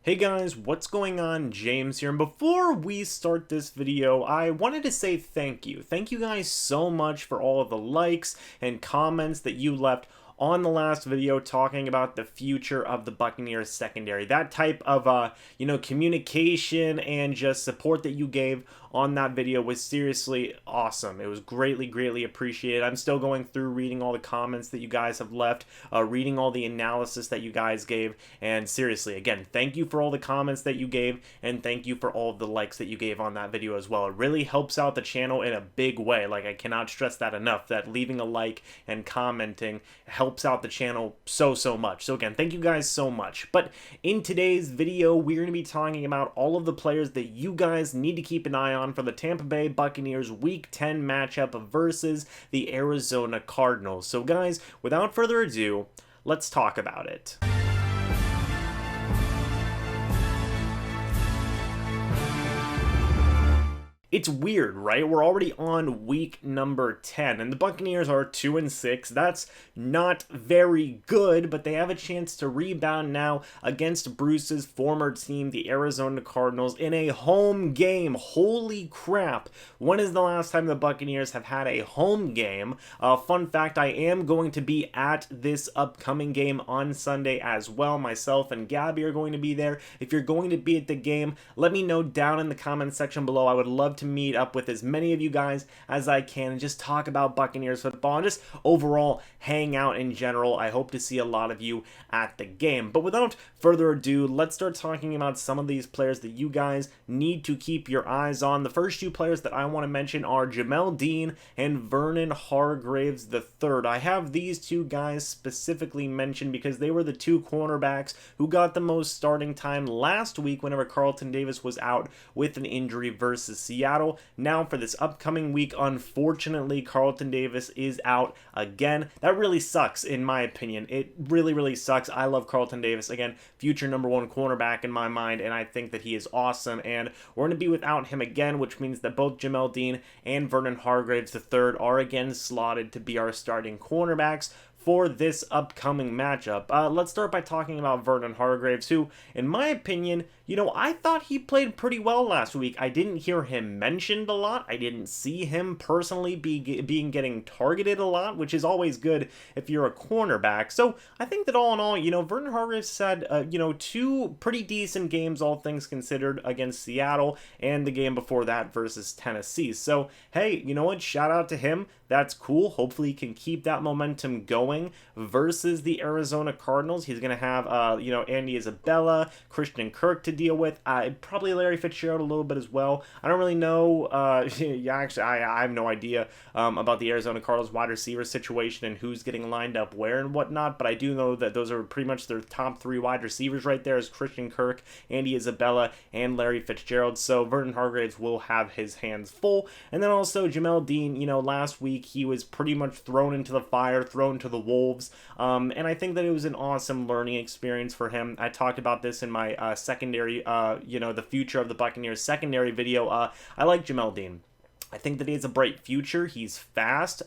Hey guys, what's going on? James here, and before we start this video, I wanted to say thank you. Thank you guys so much for all of the likes and comments that you left on the last video talking about the future of the Buccaneers secondary. That type of, communication and just support that you gave on that video was seriously awesome. It was greatly appreciated. I'm still going through reading all the comments that you guys have left, reading all the analysis that you guys gave, and seriously, again, thank you for all the comments that you gave, and thank you for all of the likes that you gave on that video as well. It really helps out the channel in a big way. Like, I cannot stress that enough, that leaving a like and commenting helps out the channel so much. So again, thank you guys so much. But in today's video, we're going to be talking about all of the players that you guys need to keep an eye on for the Tampa Bay Buccaneers Week 10 matchup versus the Arizona Cardinals. So guys, without further ado, let's talk about it. It's weird, right? We're already on week number 10, and the Buccaneers are 2-6. That's not very good, but they have a chance to rebound now against Bruce's former team, the Arizona Cardinals, in a home game. Holy crap. When is the last time the Buccaneers have had a home game? Fun fact, I am going to be at this upcoming game on Sunday as well. Myself and Gabby are going to be there. If you're going to be at the game, let me know down in the comments section below. I would love to meet up with as many of you guys as I can and just talk about Buccaneers football and just overall hang out in general. I hope to see a lot of you at the game. But without further ado, let's start talking about some of these players that you guys need to keep your eyes on. The first two players that I want to mention are Jamel Dean and Vernon Hargreaves III. I have these two guys specifically mentioned because they were the two cornerbacks who got the most starting time last week whenever Carlton Davis was out with an injury versus Seattle. Now for this upcoming week, unfortunately, Carlton Davis is out again. That really sucks in my opinion. It really sucks. I love Carlton Davis. Again, future #1 cornerback in my mind, and I think that he is awesome, and we're going to be without him again, which means that both Jamel Dean and Vernon Hargreaves III are again slotted to be our starting cornerbacks for this upcoming matchup. Let's start by talking about Vernon Hargreaves, who, in my opinion, I thought he played pretty well last week. I didn't hear him mentioned a lot. I didn't see him personally getting targeted a lot, which is always good if you're a cornerback. So I think that all in all, Vernon Hargreaves had, two pretty decent games, all things considered, against Seattle and the game before that versus Tennessee. So, hey, you know what? Shout out to him. That's cool. Hopefully he can keep that momentum going versus the Arizona Cardinals. He's going to have, Andy Isabella, Christian Kirk to deal with, probably Larry Fitzgerald a little bit as well. I don't really know, actually, I have no idea about the Arizona Cardinals wide receiver situation and who's getting lined up where and whatnot, but I do know that those are pretty much their top 3 wide receivers right there is Christian Kirk, Andy Isabella, and Larry Fitzgerald, so Vernon Hargreaves will have his hands full. And then also Jamel Dean, last week he was pretty much thrown into the fire, thrown to the wolves, and I think that it was an awesome learning experience for him. I talked about this in my secondary, the future of the Buccaneers secondary video. I like Jamel Dean. I think that he has a bright future. He's fast.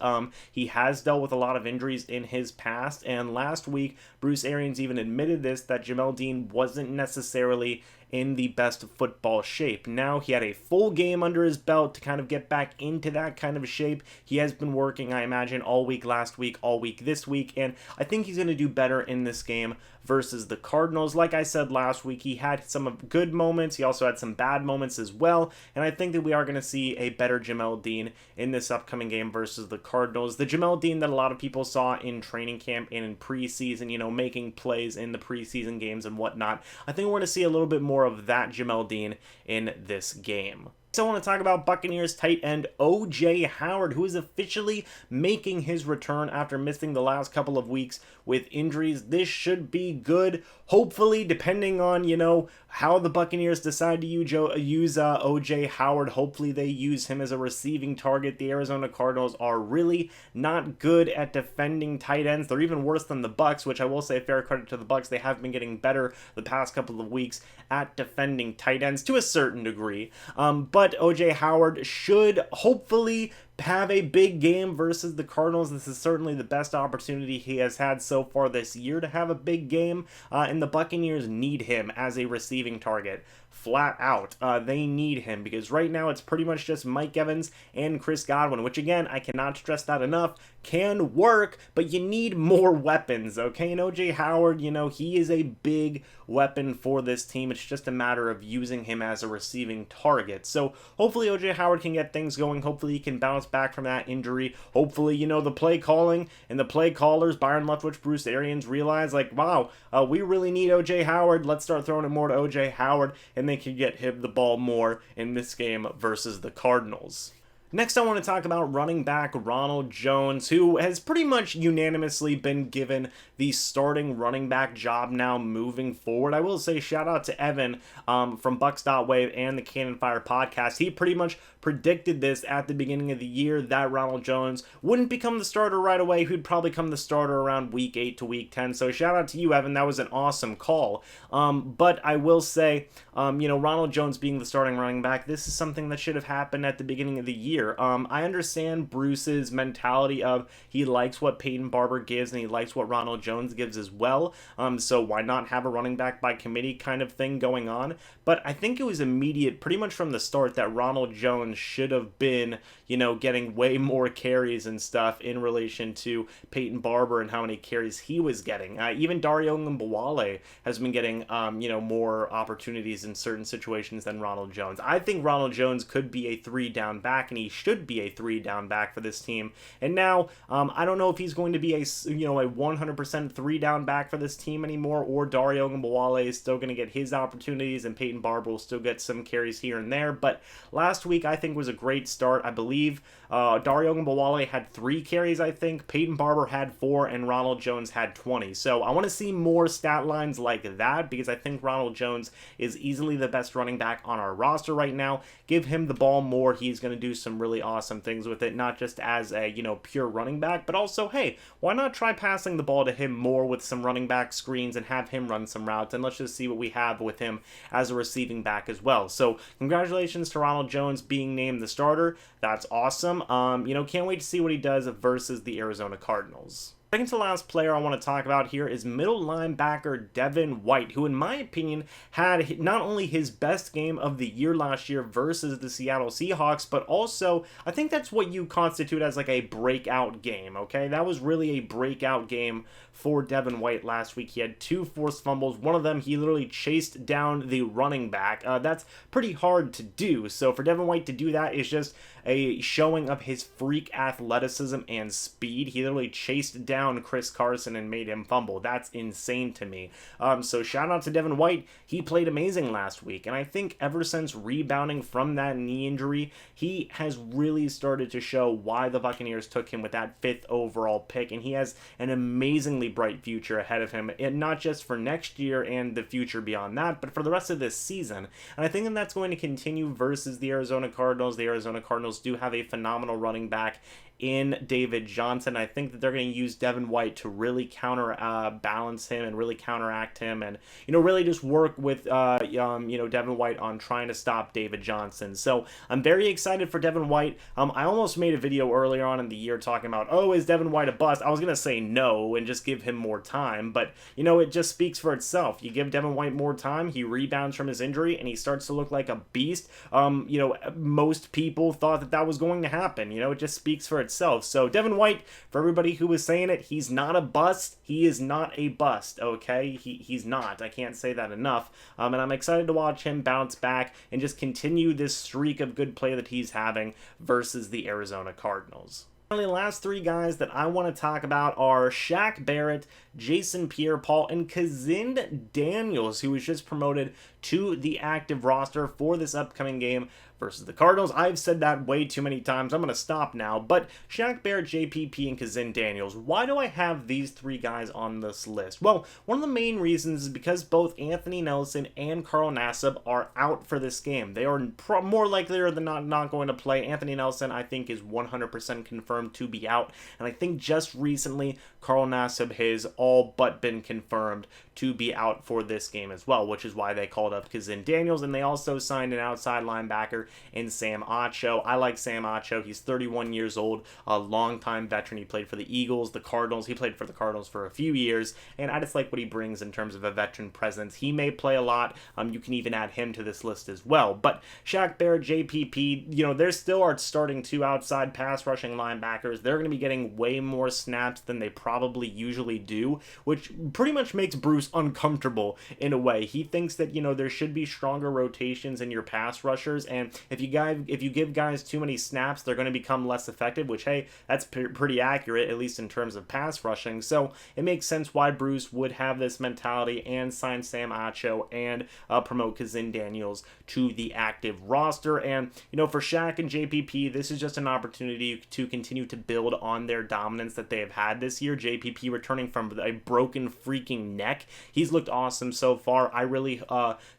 He has dealt with a lot of injuries in his past, and last week Bruce Arians even admitted this, that Jamel Dean wasn't necessarily in the best football shape. Now he had a full game under his belt to kind of get back into that kind of shape. He has been working, I imagine, all week last week, all week this week, and I think he's going to do better in this game versus the Cardinals. Like I said last week, he had some good moments. He also had some bad moments as well, and I think that we are going to see a better Jamel Dean in this upcoming game versus the Cardinals. The Jamel Dean that a lot of people saw in training camp and in preseason, making plays in the preseason games and whatnot. I think we're going to see a little bit more of that Jamel Dean in this game. So I want to talk about Buccaneers tight end O.J. Howard, who is officially making his return after missing the last couple of weeks with injuries. This should be good, hopefully, depending on, how the Buccaneers decide to use O.J. Howard. Hopefully they use him as a receiving target. The Arizona Cardinals are really not good at defending tight ends. They're even worse than the Bucs, which I will say fair credit to the Bucs. They have been getting better the past couple of weeks at defending tight ends to a certain degree. But O.J. Howard should hopefully have a big game versus the Cardinals. This is certainly the best opportunity he has had so far this year to have a big game, and the Buccaneers need him as a receiving target. Flat out. They need him because right now it's pretty much just Mike Evans and Chris Godwin, which again, I cannot stress that enough, can work, but you need more weapons, okay? And OJ Howard, he is a big weapon for this team. It's just a matter of using him as a receiving target. So hopefully OJ Howard can get things going. Hopefully he can bounce back from that injury. Hopefully, the play calling and the play callers, Byron Leftwich, Bruce Arians, realize like, wow, we really need OJ Howard. Let's start throwing it more to OJ Howard, and they can get him the ball more in this game versus the Cardinals. Next, I want to talk about running back Ronald Jones, who has pretty much unanimously been given the starting running back job now moving forward. I will say shout out to Evan from Bucs.wave and the Cannon Fire podcast. He pretty much predicted this at the beginning of the year that Ronald Jones wouldn't become the starter right away. He'd probably become the starter around week 8 to week 10. So shout out to you, Evan. That was an awesome call. But I will say, Ronald Jones being the starting running back, this is something that should have happened at the beginning of the year. I understand Bruce's mentality of he likes what Peyton Barber gives and he likes what Ronald Jones gives as well. So why not have a running back by committee kind of thing going on? But I think it was immediate pretty much from the start that Ronald Jones should have been, getting way more carries and stuff in relation to Peyton Barber and how many carries he was getting. Even Dario Ngmbawale has been getting, more opportunities in certain situations than Ronald Jones. I think Ronald Jones could be a 3-down back, and he should be a 3-down back for this team. And now, I don't know if he's going to be a 100% 3-down back for this team anymore, or Dario Ngmbawale is still going to get his opportunities, and Peyton Barber will still get some carries here and there. But last week, I think, was a great start. I believe Dario Ngmbawale had 3 carries, I think. Peyton Barber had 4, and Ronald Jones had 20. So I want to see more stat lines like that, because I think Ronald Jones is easily the best running back on our roster right now. Give him the ball more. He's going to do some really awesome things with it, not just as a, pure running back, but also, hey, why not try passing the ball to him more with some running back screens and have him run some routes, and let's just see what we have with him as a receiving back as well. So congratulations to Ronald Jones being named the starter. That's awesome. Can't wait to see what he does versus the Arizona Cardinals. Second to last player I want to talk about here is middle linebacker Devon White, who in my opinion had not only his best game of the year last year versus the Seattle Seahawks, but also I think that's what you constitute as like a breakout game, okay? That was really a breakout game for Devon White last week. He had 2 forced fumbles. One of them, he literally chased down the running back. That's pretty hard to do. So for Devon White to do that is just a showing of his freak athleticism and speed. He literally chased down Chris Carson and made him fumble. That's insane to me. So shout out to Devon White. He played amazing last week. And I think ever since rebounding from that knee injury, he has really started to show why the Buccaneers took him with that 5th overall pick. And he has an amazingly bright future ahead of him, and not just for next year and the future beyond that, but for the rest of this season. And I think that that's going to continue versus the Arizona Cardinals. The Arizona Cardinals do have a phenomenal running back in David Johnson. I think that they're going to use Devon White to really balance him and really counteract him, and really just work with Devon White on trying to stop David Johnson. So I'm very excited for Devon White. I almost made a video earlier on in the year talking about, oh, is Devon White a bust? I was going to say no and just give him more time, but it just speaks for itself. You give Devon White more time, he rebounds from his injury and he starts to look like a beast. Most people thought that was going to happen. It just speaks for itself. So Devon White, for everybody who was saying it, he's not a bust. He is not a bust, okay? He's not. I can't say that enough. And I'm excited to watch him bounce back and just continue this streak of good play that he's having versus the Arizona Cardinals. Finally, the last 3 guys that I want to talk about are Shaq Barrett, Jason Pierre-Paul, and Kazin Daniels, who was just promoted to the active roster for this upcoming game versus the Cardinals. I've said that way too many times. I'm going to stop now. But Shaq Barrett, JPP, and Kazin Daniels, why do I have these 3 guys on this list? Well, one of the main reasons is because both Anthony Nelson and Carl Nassib are out for this game. They are more likely than not going to play. Anthony Nelson, I think, is 100% confirmed confirmed to be out. And I think just recently, Carl Nassib has all but been confirmed to be out for this game as well, which is why they called up Kazin Daniels, and they also signed an outside linebacker in Sam Acho. I like Sam Acho. He's 31 years old, a longtime veteran. He played for the Eagles, the Cardinals. He played for the Cardinals for a few years, and I just like what he brings in terms of a veteran presence. He may play a lot. You can even add him to this list as well. But Shaq Barrett, JPP, there still are starting two outside pass rushing linebackers. They're going to be getting way more snaps than they probably usually do, which pretty much makes Bruce uncomfortable in a way. He thinks that there should be stronger rotations in your pass rushers, and if you give guys too many snaps, they're going to become less effective, which, hey, that's pretty accurate, at least in terms of pass rushing. So it makes sense why Bruce would have this mentality and sign Sam Acho and promote Kazin Daniels to the active roster. And for Shaq and JPP, this is just an opportunity to continue to build on their dominance that they have had this year. JPP returning from a broken freaking neck. He's looked awesome so far. I really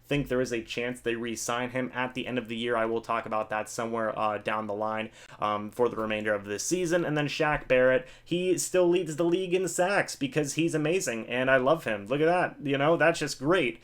think there is a chance they re-sign him at the end of the year. I will talk about that somewhere down the line for the remainder of this season. And then Shaq Barrett, he still leads the league in sacks because he's amazing and I love him. Look at that, that's just great.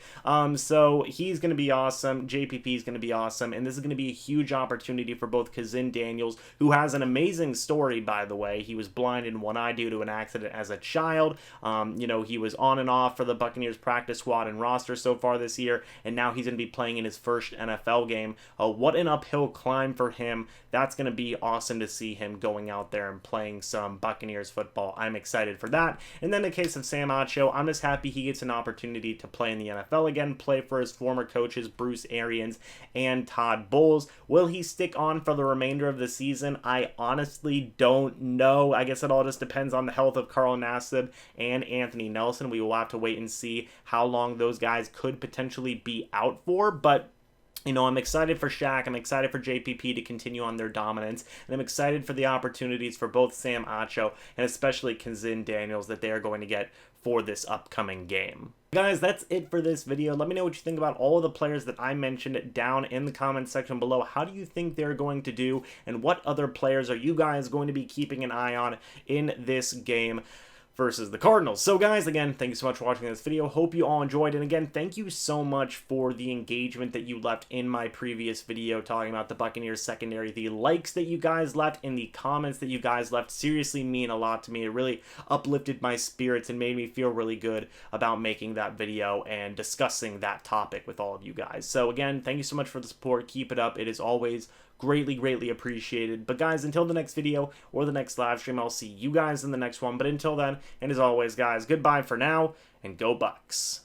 So he's going to be awesome. JPP is going to be awesome, and this is going to be a huge opportunity for both Kazin Daniels, who has an amazing story, by the way. He was blind in one eye due to an accident as a child. He was on and off for the Buccaneers practice squad and roster so far this year, and now he's going to be playing in his first NFL game. What an uphill climb for him. That's going to be awesome to see him going out there and playing some Buccaneers football. I'm excited for that. And then in the case of Sam Acho, I'm just happy he gets an opportunity to play in the NFL again, play for his former coaches, Bruce Arians and Todd Bowles. Will he stick on for the remainder of the season? I honestly don't know. I guess it all just depends on the health of Carl Nassib and Anthony Nelson. We will have to wait and see how long those guys could potentially be out for, but I'm excited for Shaq, I'm excited for JPP to continue on their dominance, and I'm excited for the opportunities for both Sam Acho and especially Kazin Daniels that they are going to get for this upcoming game. Guys, that's it for this video. Let me know what you think about all of the players that I mentioned down in the comment section below. How do you think they're going to do, and what other players are you guys going to be keeping an eye on in this game versus the Cardinals? So guys, again, thank you so much for watching this video. Hope you all enjoyed, and again, thank you so much for the engagement that you left in my previous video talking about the Buccaneers secondary. The likes that you guys left and the comments that you guys left seriously mean a lot to me. It really uplifted my spirits and made me feel really good about making that video and discussing that topic with all of you guys. So again, thank you so much for the support. Keep it up. It is always greatly appreciated. But guys, until the next video or the next live stream, I'll see you guys in the next one. But until then, and as always, guys, goodbye for now, and go Bucs.